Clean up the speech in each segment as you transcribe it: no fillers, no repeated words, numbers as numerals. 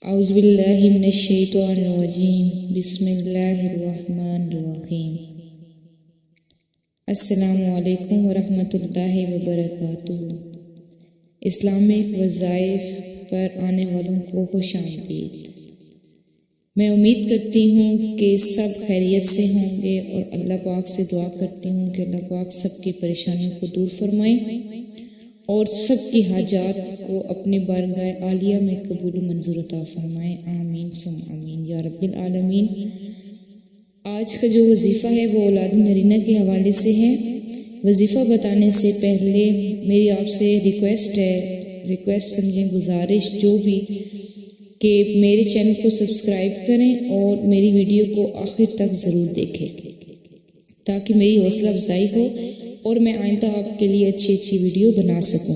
اعوذ باللہ من الشیطان الرجیم بسم اللہ الرحمن الرحیم۔ السلام علیکم ورحمۃ اللہ وبرکاتہ۔ اسلامک وظائف پر آنے والوں کو خوش آمدید۔ میں امید کرتی ہوں کہ سب خیریت سے ہوں گے اور اللہ پاک سے دعا کرتی ہوں کہ اللہ پاک سب کی پریشانیوں کو دور فرمائیں اور سب کی حاجات کو اپنے بارگاہ عالیہ میں قبول و منظور عطا فرمائیں، آمین ثم آمین یا رب العالمین۔ آج کا جو وظیفہ ہے وہ اولاد نرینہ کے حوالے سے ہے۔ وظیفہ بتانے سے پہلے میری آپ سے ریکویسٹ سمجھیں، گزارش جو بھی، کہ میرے چینل کو سبسکرائب کریں اور میری ویڈیو کو آخر تک ضرور دیکھیں تاکہ میری حوصلہ افزائی ہو اور میں آئندہ آپ کے لیے اچھی ویڈیو بنا سکوں۔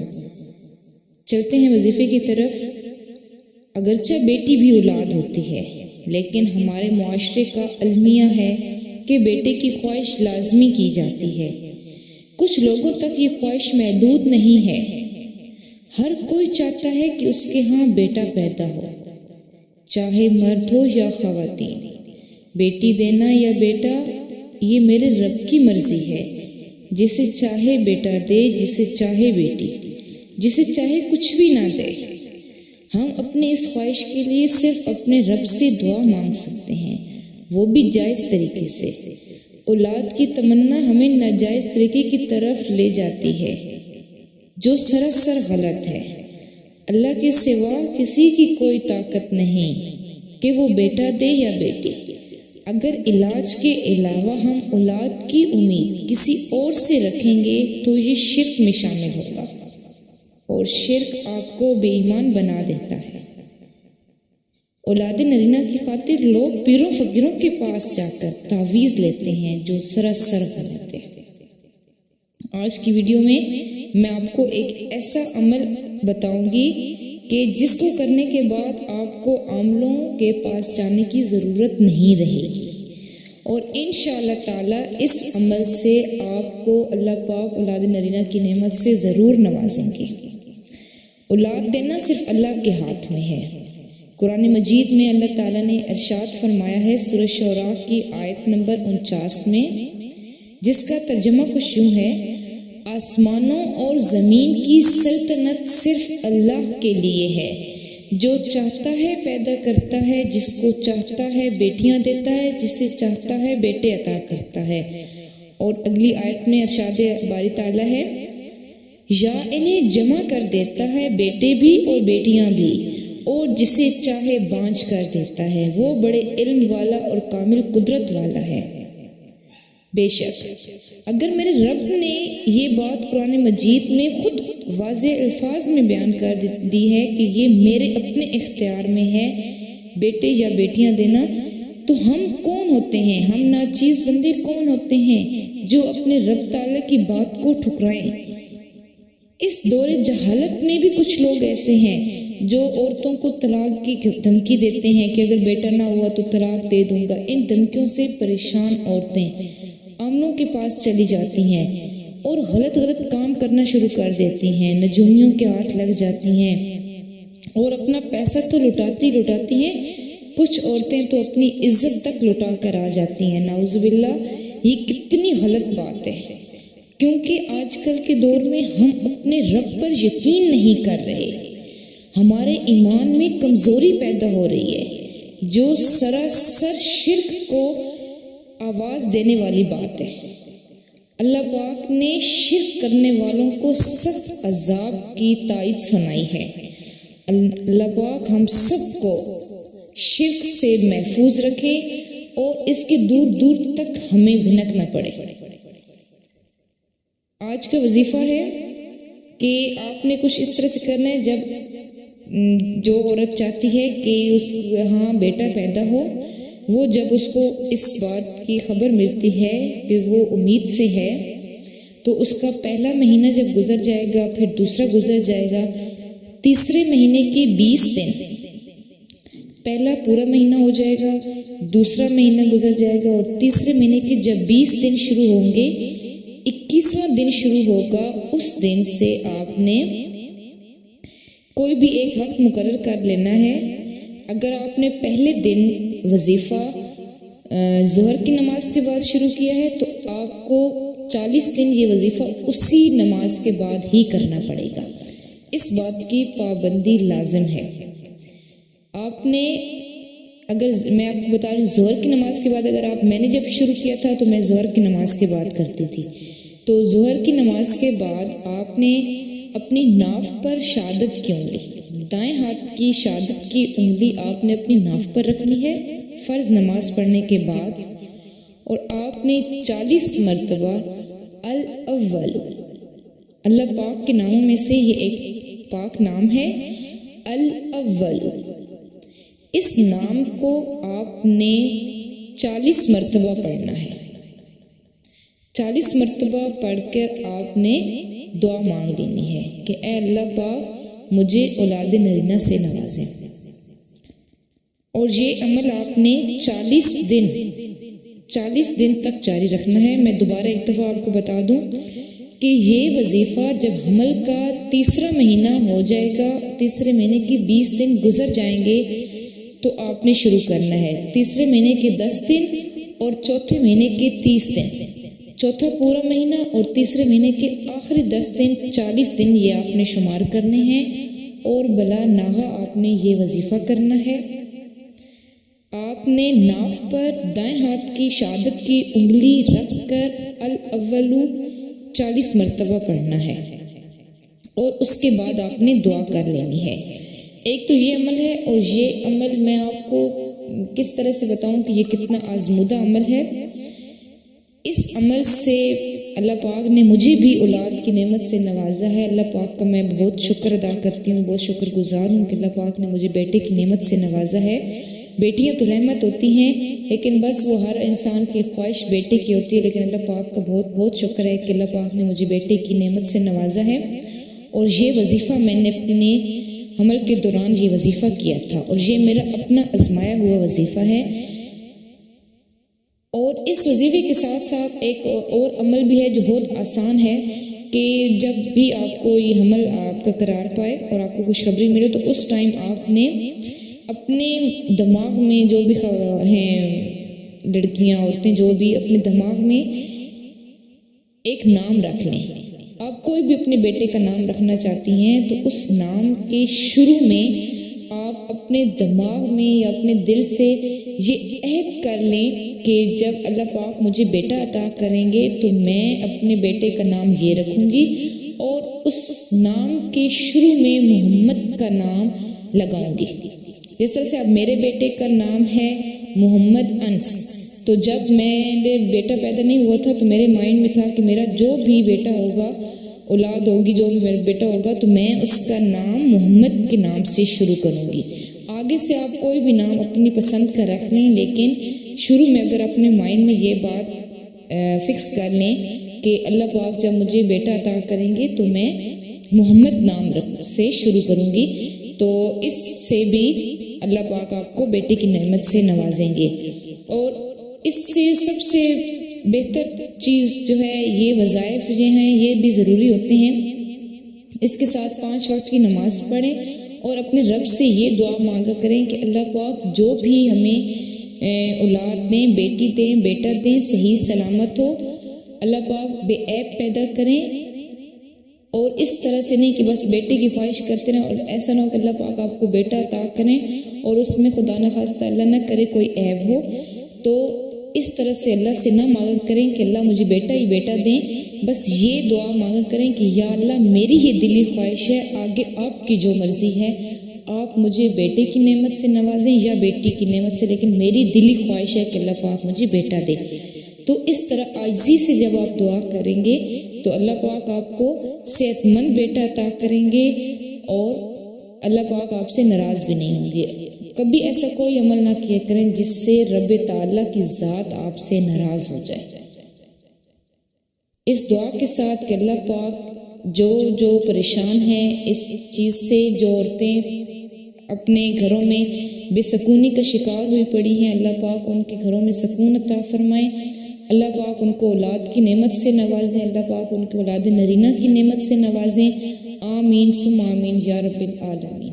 چلتے ہیں وظیفے کی طرف۔ اگرچہ بیٹی بھی اولاد ہوتی ہے، لیکن ہمارے معاشرے کا المیہ ہے کہ بیٹے کی خواہش لازمی کی جاتی ہے۔ کچھ لوگوں تک یہ خواہش محدود نہیں ہے، ہر کوئی چاہتا ہے کہ اس کے ہاں بیٹا پیدا ہو، چاہے مرد ہو یا خواتین۔ بیٹی دینا یا بیٹا، یہ میرے رب کی مرضی ہے، جسے چاہے بیٹا دے، جسے چاہے بیٹی، جسے چاہے کچھ بھی نہ دے۔ ہم اپنی اس خواہش کے لیے صرف اپنے رب سے دعا مانگ سکتے ہیں، وہ بھی جائز طریقے سے۔ اولاد کی تمنا ہمیں ناجائز طریقے کی طرف لے جاتی ہے، جو سراسر غلط ہے۔ اللہ کے سوا کسی کی کوئی طاقت نہیں کہ وہ بیٹا دے یا بیٹی۔ اگر علاج کے علاوہ ہم اولاد کی امید کسی اور سے رکھیں گے تو یہ شرک میں شامل ہوگا، اور شرک آپ کو بے ایمان بنا دیتا ہے۔ اولاد نرینہ کی خاطر لوگ پیروں فقیروں کے پاس جا کر تعویذ لیتے ہیں، جو سراسر غلط ہے۔ آج کی ویڈیو میں آپ کو ایک ایسا عمل بتاؤں گی کہ جس کو کرنے کے بعد آپ کو عاملوں کے پاس جانے کی ضرورت نہیں رہے گی، اور انشاءاللہ تعالیٰ اس عمل سے آپ کو اللہ پاک اولاد نرینہ کی نعمت سے ضرور نوازیں گے۔ اولاد دینا صرف اللہ کے ہاتھ میں ہے۔ قرآن مجید میں اللہ تعالیٰ نے ارشاد فرمایا ہے سورہ شعراء کی آیت نمبر 49 میں، جس کا ترجمہ کچھ یوں ہے: آسمانوں اور زمین کی سلطنت صرف اللہ کے لیے ہے، جو چاہتا ہے پیدا کرتا ہے، جس کو چاہتا ہے بیٹیاں دیتا ہے، جسے چاہتا ہے بیٹے عطا کرتا ہے۔ اور اگلی آیت میں ارشاد باری تعالیٰ ہے: یا انہیں جمع کر دیتا ہے، بیٹے بھی اور بیٹیاں بھی، اور جسے چاہے بانجھ کر دیتا ہے، وہ بڑے علم والا اور کامل قدرت والا ہے۔ بے شک اگر میرے رب نے یہ بات قرآن مجید میں خود واضح الفاظ میں بیان کر دی ہے کہ یہ میرے اپنے اختیار میں ہے بیٹے یا بیٹیاں دینا، تو ہم کون ہوتے ہیں، ہم ناچیز بندے کون ہوتے ہیں جو اپنے رب تعالیٰ کی بات کو ٹھکرائیں۔ اس دور جہالت میں بھی کچھ لوگ ایسے ہیں جو عورتوں کو طلاق کی دھمکی دیتے ہیں کہ اگر بیٹا نہ ہوا تو طلاق دے دوں گا۔ ان دھمکیوں سے پریشان عورتیں عاملوں کے پاس چلی جاتی ہیں اور غلط کام کرنا شروع کر دیتی ہیں، نجومیوں کے ہاتھ لگ جاتی ہیں اور اپنا پیسہ تو لٹاتی ہیں، کچھ عورتیں تو اپنی عزت تک لٹا کر آ جاتی ہیں۔ نعوذ باللہ، یہ کتنی غلط بات ہے، کیونکہ آج کل کے دور میں ہم اپنے رب پر یقین نہیں کر رہے، ہمارے ایمان میں کمزوری پیدا ہو رہی ہے، جو سراسر شرک کو آواز دینے والی بات ہے۔ اللہ پاک نے شرک کرنے والوں کو سخت عذاب کی تائید سنائی ہے۔ اللہ پاک ہم سب کو شرک سے محفوظ رکھے اور اس کے دور تک ہمیں بھنک نہ پڑے۔ آج کا وظیفہ ہے کہ آپ نے کچھ اس طرح سے کرنا ہے، جب جو عورت چاہتی ہے کہ اس ہاں بیٹا پیدا ہو، وہ جب اس کو اس بات کی خبر ملتی ہے کہ وہ امید سے ہے، تو اس کا پہلا مہینہ جب گزر جائے گا، پھر دوسرا گزر جائے گا، تیسرے مہینے کے 20 دن، پہلا پورا مہینہ ہو جائے گا، دوسرا مہینہ گزر جائے گا، اور تیسرے مہینے کے جب 20 دن شروع ہوں گے، 21واں دن شروع ہوگا، اس دن سے آپ نے کوئی بھی ایک وقت مقرر کر لینا ہے اگر آپ نے پہلے دن وظیفہ ظہر کی نماز کے بعد شروع کیا ہے تو آپ کو 40 دن یہ وظیفہ اسی نماز کے بعد ہی کرنا پڑے گا. اس بات کی پابندی لازم ہے. آپ نے اگر میں آپ کو بتا رہی ہوں ظہر کی نماز کے بعد میں نے جب شروع کیا تھا تو میں ظہر کی نماز کے بعد کرتی تھی. تو ظہر کی نماز کے بعد آپ نے اپنی ناف پر شہادت کی انگلی، دائیں ہاتھ کی شہادت کی انگلی آپ نے اپنی ناف پر رکھنی ہے فرض نماز پڑھنے کے بعد، اور آپ نے 40 مرتبہ الاول، اللہ پاک کے ناموں میں سے یہ ایک پاک نام ہے الاول، اس نام کو آپ نے 40 مرتبہ پڑھنا ہے. 40 مرتبہ پڑھ کر آپ نے دعا مانگ دینی ہے کہ اے اللہ پاک مجھے اولاد نرینہ سے نوازیں. اور یہ عمل آپ نے 40 دن تک جاری رکھنا ہے. میں دوبارہ ایک دفعہ آپ کو بتا دوں کہ یہ وظیفہ جب حمل کا تیسرا مہینہ ہو جائے گا، تیسرے مہینے کی 20 دن گزر جائیں گے تو آپ نے شروع کرنا ہے. تیسرے مہینے کے 10 دن اور چوتھے مہینے کے 30 دن، چوتھا پورا مہینہ اور تیسرے مہینے کے آخری 10 دن، 40 دن یہ آپ نے شمار کرنے ہیں اور بلا ناغہ آپ نے یہ وظیفہ کرنا ہے. آپ نے ناف پر دائیں ہاتھ کی شہادت کی انگلی رکھ کر الاول 40 مرتبہ پڑھنا ہے اور اس کے بعد آپ نے دعا کر لینی ہے. ایک تو یہ عمل ہے، اور یہ عمل میں آپ کو کس طرح سے بتاؤں کہ یہ کتنا آزمودہ عمل ہے. اس عمل سے اللہ پاک نے مجھے بھی اولاد کی نعمت سے نوازا ہے. اللہ پاک کا میں بہت شکر ادا کرتی ہوں، بہت شکر گزار ہوں کہ اللہ پاک نے مجھے بیٹے کی نعمت سے نوازا ہے. بیٹیاں تو رحمت ہوتی ہیں، لیکن بس وہ ہر انسان کی خواہش بیٹے کی ہوتی ہے، لیکن اللہ پاک کا بہت بہت شکر ہے کہ اللہ پاک نے مجھے بیٹے کی نعمت سے نوازا ہے. اور یہ وظیفہ میں نے اپنے حمل کے دوران یہ وظیفہ کیا تھا، اور یہ میرا اپنا آزمایا ہوا وظیفہ ہے. اور اس وظیفے کے ساتھ ساتھ ایک اور عمل بھی ہے جو بہت آسان ہے کہ جب بھی آپ کو یہ حمل آپ کا قرار پائے اور آپ کو خوشخبری ملے تو اس ٹائم آپ نے اپنے دماغ میں جو بھی ہیں لڑکیاں عورتیں جو بھی اپنے دماغ میں ایک نام رکھ لیں. آپ کوئی بھی اپنے بیٹے کا نام رکھنا چاہتی ہیں تو اس نام کے شروع میں آپ اپنے دماغ میں یا اپنے دل سے یہ عہد کر لیں کہ جب اللہ پاک مجھے بیٹا عطا کریں گے تو میں اپنے بیٹے کا نام یہ رکھوں گی، اور اس نام کے شروع میں محمد کا نام لگاؤں گی. جس طرح سے اب میرے بیٹے کا نام ہے محمد انس، تو جب میرے بیٹا پیدا نہیں ہوا تھا تو میرے مائنڈ میں تھا کہ میرا جو بھی بیٹا ہوگا، اولاد ہوگی، جو بھی میرا بیٹا ہوگا تو میں اس کا نام محمد کے نام سے شروع کروں گی. آگے سے آپ کوئی بھی نام اپنی پسند کا رکھ لیں، لیکن شروع میں اگر اپنے مائنڈ میں یہ بات فکس کر لیں کہ اللہ پاک جب مجھے بیٹا عطا کریں گے تو میں محمد نام سے شروع کروں گی، تو اس سے بھی اللہ پاک آپ کو بیٹے کی نعمت سے نوازیں گے. اور اس سے سب سے بہتر چیز جو ہے یہ وظائف جو ہیں یہ بھی ضروری ہوتے ہیں. اس کے ساتھ 5 وقت کی نماز پڑھیں اور اپنے رب سے یہ دعا مانگا کریں کہ اللہ پاک جو بھی ہمیں اولاد دیں، بیٹی دیں، بیٹا دیں، صحیح سلامت ہو، اللہ پاک بے عیب پیدا کریں. اور اس طرح سے نہیں کہ بس بیٹے کی خواہش کرتے رہیں، اور ایسا نہ ہو کہ اللہ پاک آپ کو بیٹا عطا کریں اور اس میں خدا نخواستہ اللہ نہ کرے کوئی عیب ہو. تو اس طرح سے اللہ سے نہ مانگا کریں کہ اللہ مجھے بیٹا ہی بیٹا دیں، بس یہ دعا مانگا کریں کہ یا اللہ میری یہ دلی خواہش ہے، آگے آپ کی جو مرضی ہے، آپ مجھے بیٹے کی نعمت سے نوازیں یا بیٹی کی نعمت سے، لیکن میری دلی خواہش ہے کہ اللہ پاک مجھے بیٹا دے. تو اس طرح عاجزی سے جب آپ دعا کریں گے تو اللہ پاک آپ کو صحت مند بیٹا عطا کریں گے، اور اللہ پاک آپ سے ناراض بھی نہیں ہوں گے. کبھی ایسا کوئی عمل نہ کیا کریں جس سے رب تعالیٰ کی ذات آپ سے ناراض ہو جائے. اس دعا کے ساتھ کہ اللہ پاک جو پریشان ہیں اس چیز سے، جو عورتیں اپنے گھروں میں بے سکونی کا شکار ہوئی پڑی ہیں، اللہ پاک ان کے گھروں میں سکون عطا فرمائیں. اللہ پاک ان کو اولاد کی نعمت سے نوازیں، اللہ پاک ان کو اولاد نرینہ کی نعمت سے نوازیں. آمین ثم آمین یا رب العالمین.